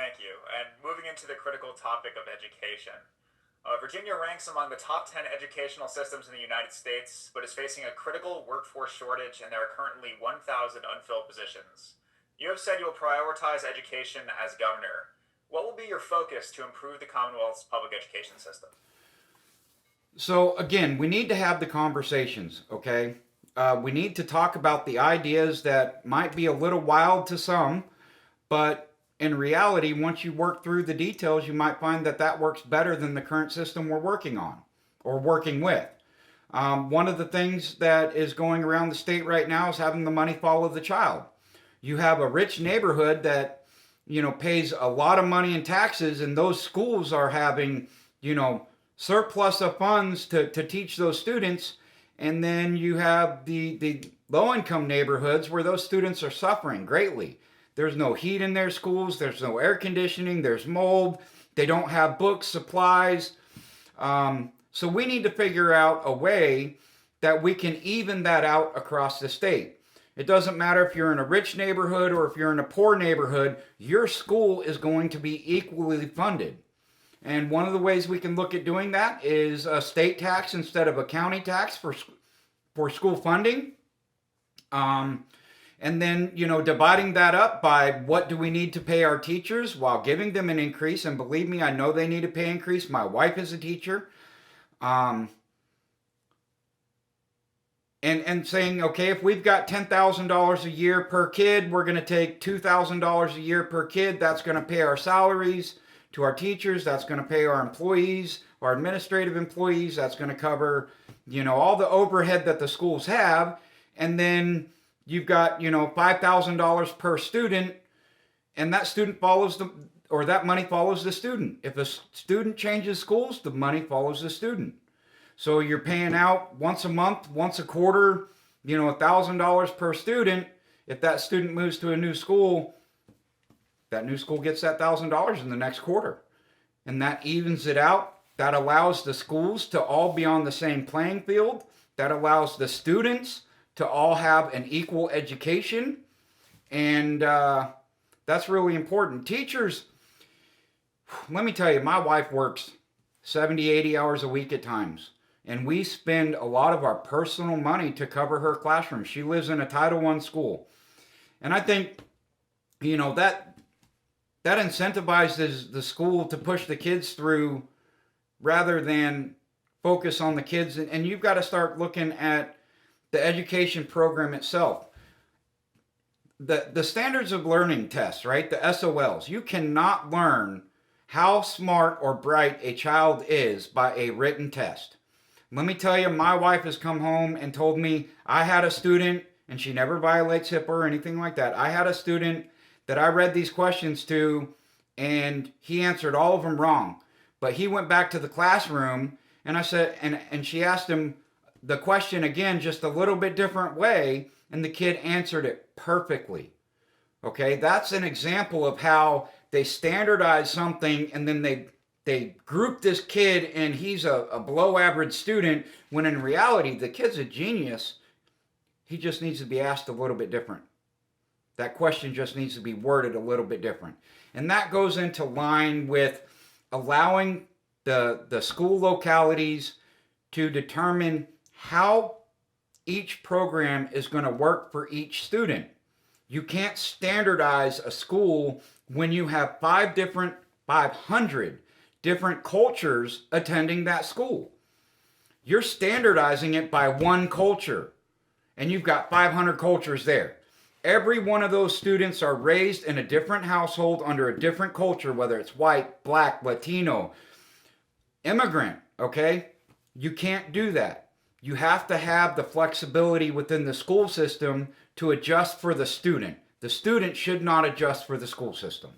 Thank you. And moving into the critical topic of education. Virginia ranks among the top 10 educational systems in the United States, but is facing a critical workforce shortage, and there are currently 1,000 unfilled positions. You have said you will prioritize education as governor. What will be your focus to improve the Commonwealth's public education system? So again, we need to have the conversations, okay? We need to talk about the ideas that might be a little wild to some, but in reality, once you work through the details, you might find that that works better than the current system we're working on or working with. One of the things that is going around the state right now is having the money follow the child. You have a rich neighborhood that, pays a lot of money in taxes, and those schools are having, surplus of funds to teach those students. And then you have the low income neighborhoods where those students are suffering greatly. There's no heat in their schools, there's no air conditioning, there's mold, they don't have books, supplies. So we need to figure out a way that we can even that out across the state. It doesn't matter if you're in a rich neighborhood or if you're in a poor neighborhood, your school is going to be equally funded. And one of the ways we can look at doing that is a state tax instead of a county tax for school funding. And then, dividing that up by what do we need to pay our teachers while giving them an increase. And believe me, I know they need a pay increase. My wife is a teacher. And saying, okay, if we've got $10,000 a year per kid, we're going to take $2,000 a year per kid. That's going to pay our salaries to our teachers. That's going to pay our employees, our administrative employees. That's going to cover, all the overhead that the schools have. And then you've got, $5,000 per student, and that student that money follows the student. If a student changes schools, the money follows the student. So you're paying out once a month, once a quarter, $1,000 per student. If that student moves to a new school, that new school gets that $1,000 in the next quarter. And that evens it out. That allows the schools to all be on the same playing field. That allows the students to all have an equal education. And that's really important. Teachers, let me tell you, my wife works 70, 80 hours a week at times. And we spend a lot of our personal money to cover her classroom. She lives in a Title I school. And I think, that incentivizes the school to push the kids through rather than focus on the kids. And you've got to start looking at the education program itself. The standards of learning tests, right? The SOLs. You cannot learn how smart or bright a child is by a written test. Let me tell you, my wife has come home and told me I had a student, and she never violates HIPAA or anything like that. I had a student that I read these questions to, and he answered all of them wrong. But he went back to the classroom, and I said, and she asked him the question again, just a little bit different way, and the kid answered it perfectly. Okay, that's an example of how they standardize something, and then they group this kid, and he's a below average student, when in reality, the kid's a genius. He just needs to be asked a little bit different. That question just needs to be worded a little bit different. And that goes into line with allowing the school localities to determine how each program is going to work for each student. You can't standardize a school when you have 500 different cultures attending that school. You're standardizing it by one culture, and you've got 500 cultures there. Every one of those students are raised in a different household under a different culture, whether it's white, black, Latino, immigrant, okay? You can't do that. You have to have the flexibility within the school system to adjust for the student. The student should not adjust for the school system.